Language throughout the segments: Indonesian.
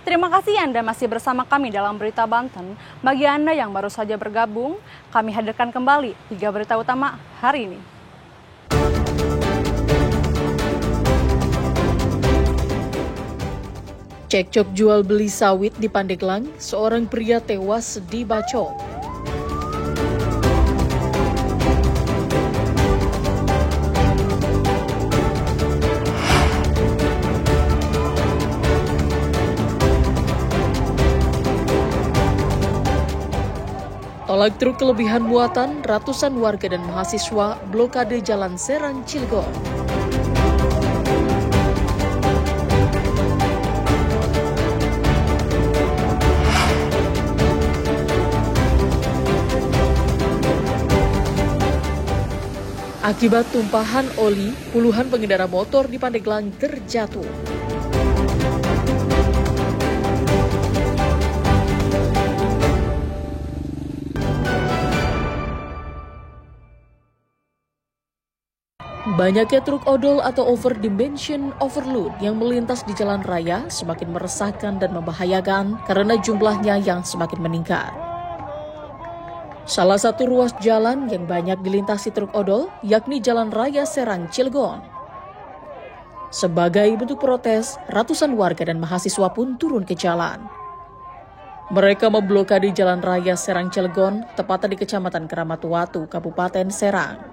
Terima kasih Anda masih bersama kami dalam Berita Banten. Bagi Anda yang baru saja bergabung, kami hadirkan kembali 3 berita utama hari ini. Cekcok jual beli sawit di Pandeglang, seorang pria tewas dibacok. Tolak truk kelebihan muatan, ratusan warga dan mahasiswa blokade Jalan Serang Cilegon. Akibat tumpahan oli, puluhan pengendara motor di Pandeglang terjatuh. Banyaknya truk odol atau overdimension overload yang melintas di jalan raya semakin meresahkan dan membahayakan karena jumlahnya yang semakin meningkat. Salah satu ruas jalan yang banyak dilintasi truk odol yakni Jalan Raya Serang Cilegon. Sebagai bentuk protes, ratusan warga dan mahasiswa pun turun ke jalan. Mereka memblokade Jalan Raya Serang Cilegon, tepatnya di Kecamatan Keramat-Watu, Kabupaten Serang.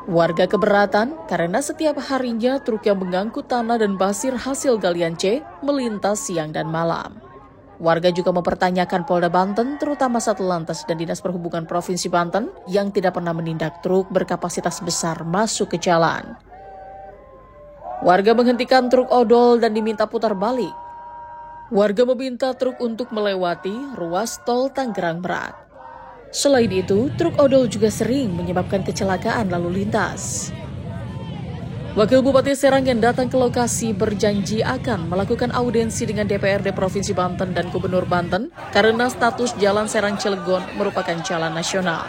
Warga keberatan karena setiap harinya truk yang mengangkut tanah dan pasir hasil galian C melintas siang dan malam. Warga juga mempertanyakan Polda Banten, terutama Satlantas dan Dinas Perhubungan Provinsi Banten yang tidak pernah menindak truk berkapasitas besar masuk ke jalan. Warga menghentikan truk odol dan diminta putar balik. Warga meminta truk untuk melewati ruas tol Tangerang Merak. Selain itu, truk odol juga sering menyebabkan kecelakaan lalu lintas. Wakil Bupati Serang yang datang ke lokasi berjanji akan melakukan audiensi dengan DPRD Provinsi Banten dan Gubernur Banten karena status Jalan Serang Cilegon merupakan jalan nasional.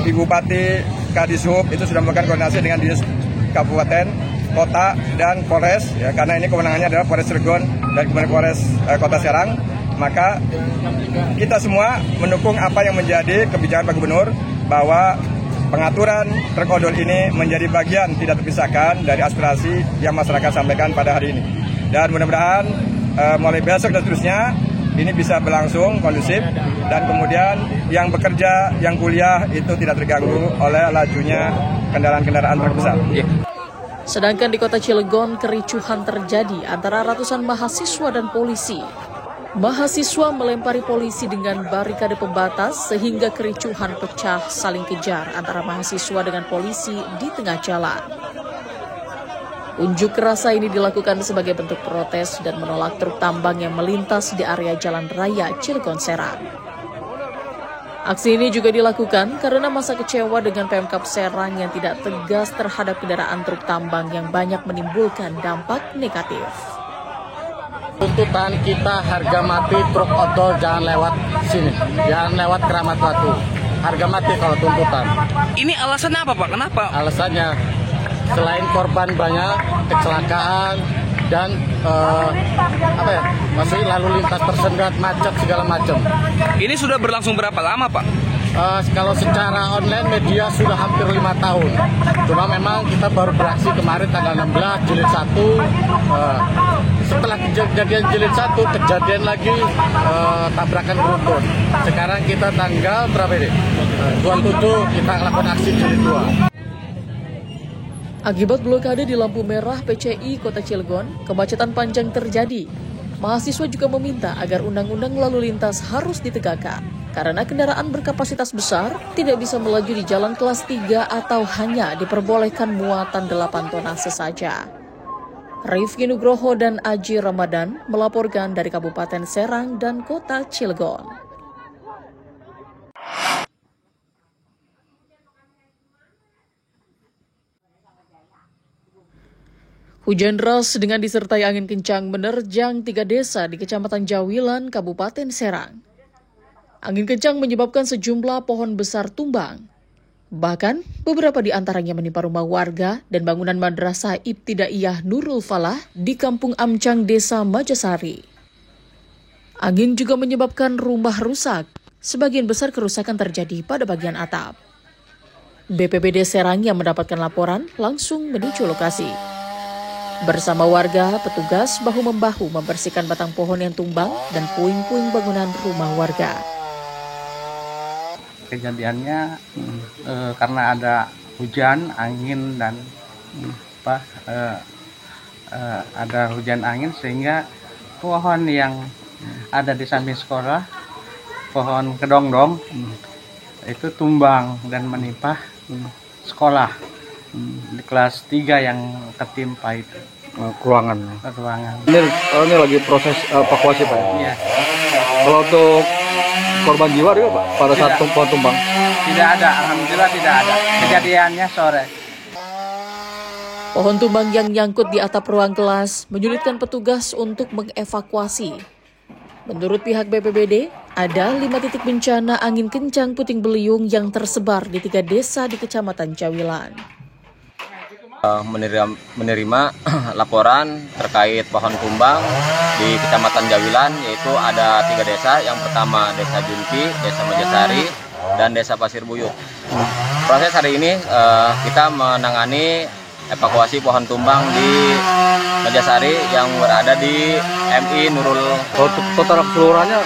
Di Bupati Kadishub itu sudah melakukan koordinasi dengan Dinas Kabupaten, Kota, dan Polres, ya, karena ini kewenangannya adalah Polres Cilegon dan kemudian Polres Kota Serang. Maka kita semua mendukung apa yang menjadi kebijakan Pak Gubernur bahwa pengaturan truk odol ini menjadi bagian tidak terpisahkan dari aspirasi yang masyarakat sampaikan pada hari ini. Dan mudah-mudahan mulai besok dan seterusnya ini bisa berlangsung kondusif dan kemudian yang bekerja, yang kuliah itu tidak terganggu oleh lajunya kendaraan-kendaraan truk besar. Sedangkan di kota Cilegon, kericuhan terjadi antara ratusan mahasiswa dan polisi. Mahasiswa melempari polisi dengan barikade pembatas sehingga kericuhan pecah saling kejar antara mahasiswa dengan polisi di tengah jalan. Unjuk rasa ini dilakukan sebagai bentuk protes dan menolak truk tambang yang melintas di area Jalan Raya Cilegon Serang. Aksi ini juga dilakukan karena masa kecewa dengan Pemkab Serang yang tidak tegas terhadap kendaraan truk tambang yang banyak menimbulkan dampak negatif. Tuntutan kita harga mati truk odol jangan lewat sini, jangan lewat Keramat-Watu. Harga mati kalau tuntutan. Ini alasannya apa Pak? Kenapa? Alasannya selain korban banyak, kecelakaan dan maksudnya lalu lintas tersendat, macet segala macam. Ini sudah berlangsung berapa lama Pak? Kalau secara online media sudah hampir 5 tahun. Cuma memang kita baru beraksi kemarin tanggal 16 Jilid 1. Setelah kejadian Jilid 1, kejadian lagi tabrakan beruntun. Sekarang kita tanggal berapa ini? 27 kita lakukan aksi Jilid 2. Akibat blokade di lampu merah PCI Kota Cilegon, kemacetan panjang terjadi. Mahasiswa juga meminta agar undang-undang lalu lintas harus ditegakkan. Karena kendaraan berkapasitas besar tidak bisa melaju di jalan kelas 3 atau hanya diperbolehkan muatan 8 tonase saja. Rifki Nugroho dan Aji Ramadan melaporkan dari Kabupaten Serang dan Kota Cilegon. Hujan deras dengan disertai angin kencang menerjang 3 desa di Kecamatan Jawilan, Kabupaten Serang. Angin kencang menyebabkan sejumlah pohon besar tumbang. Bahkan, beberapa di antaranya menimpa rumah warga dan bangunan Madrasah Ibtidaiyah Nurul Falah di Kampung Amcang, Desa Majasari. Angin juga menyebabkan rumah rusak. Sebagian besar kerusakan terjadi pada bagian atap. BPBD Serang yang mendapatkan laporan langsung menuju lokasi. Bersama warga, petugas bahu-membahu membersihkan batang pohon yang tumbang dan puing-puing bangunan rumah warga. Kejadiannya karena ada hujan, angin dan ada hujan angin sehingga pohon yang ada di samping sekolah, pohon kedongdong itu tumbang dan menimpa sekolah di kelas 3 yang tertimpa itu. Ruangan. Ini lagi proses evakuasi Pak. Iya. Kalau untuk korban jiwa juga Pak pada saat pohon tumbang? Tidak ada, alhamdulillah tidak ada. Kejadiannya sore. Pohon tumbang yang nyangkut di atap ruang kelas menyulitkan petugas untuk mengevakuasi. Menurut pihak BPBD, ada 5 titik bencana angin kencang puting beliung yang tersebar di 3 desa di Kecamatan Jawilan. Menerima laporan terkait pohon tumbang di Kecamatan Jawilan, yaitu ada 3 desa. Yang pertama Desa Junti, Desa Majasari, dan Desa Pasir Buyut. Proses hari ini kita menangani evakuasi pohon tumbang di Majasari yang berada di MI Nurul. Total keseluruhannya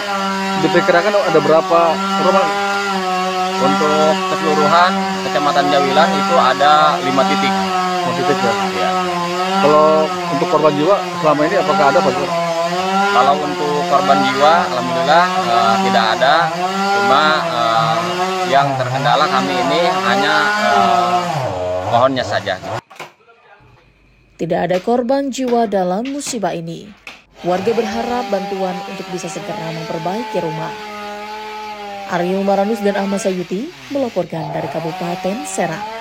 diperkirakan ada berapa rumah? Untuk keseluruhan Kecamatan Jawilan itu ada 5 titik. Ya. Kalau untuk korban jiwa selama ini apakah ada Pak? Kalau untuk korban jiwa, alhamdulillah tidak ada. Cuma yang terkendala kami ini hanya pohonnya saja. Tidak ada korban jiwa dalam musibah ini. Warga berharap bantuan untuk bisa segera memperbaiki rumah. Ariel Maranus dan Ahmad Sayuti melaporkan dari Kabupaten Serang.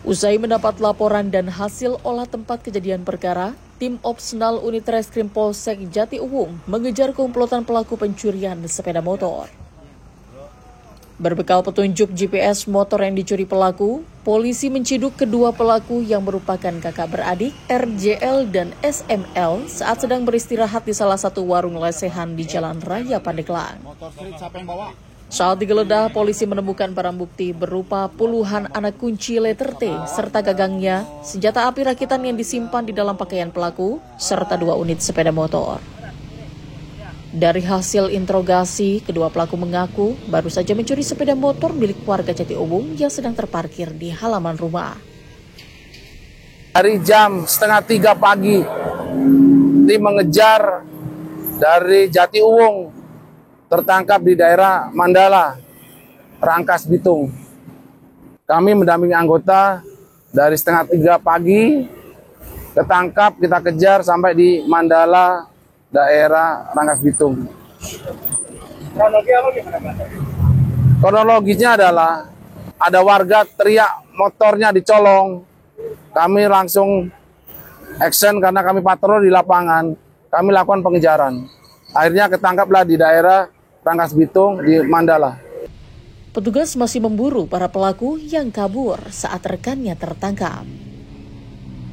Usai mendapat laporan dan hasil olah tempat kejadian perkara, tim Opsnal Unit Reskrim Polsek Jati Uwung mengejar komplotan pelaku pencurian sepeda motor. Berbekal petunjuk GPS motor yang dicuri pelaku, polisi menciduk kedua pelaku yang merupakan kakak beradik RJL dan SML saat sedang beristirahat di salah satu warung lesehan di Jalan Raya Pandeglang. Saat digeledah, polisi menemukan barang bukti berupa puluhan anak kunci letter T serta gagangnya, senjata api rakitan yang disimpan di dalam pakaian pelaku, serta 2 unit sepeda motor. Dari hasil interogasi, kedua pelaku mengaku baru saja mencuri sepeda motor milik warga Jati Uwung yang sedang terparkir di halaman rumah. Dari jam 2:30 pagi, tim mengejar dari Jati Uwung, tertangkap di daerah Mandala, Rangkas Bitung. Kami mendampingi anggota dari 2:30 pagi, ketangkap, kita kejar sampai di Mandala, daerah Rangkas Bitung. Kronologisnya adalah ada warga teriak motornya dicolong. Kami langsung action karena kami patroli di lapangan. Kami lakukan pengejaran. Akhirnya ketangkaplah di daerah Rangkas Bitung di Mandala. Petugas masih memburu para pelaku yang kabur saat rekannya tertangkap.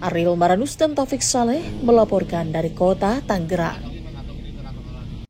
Ariel Maranus dan Taufik Saleh melaporkan dari Kota Tangerang.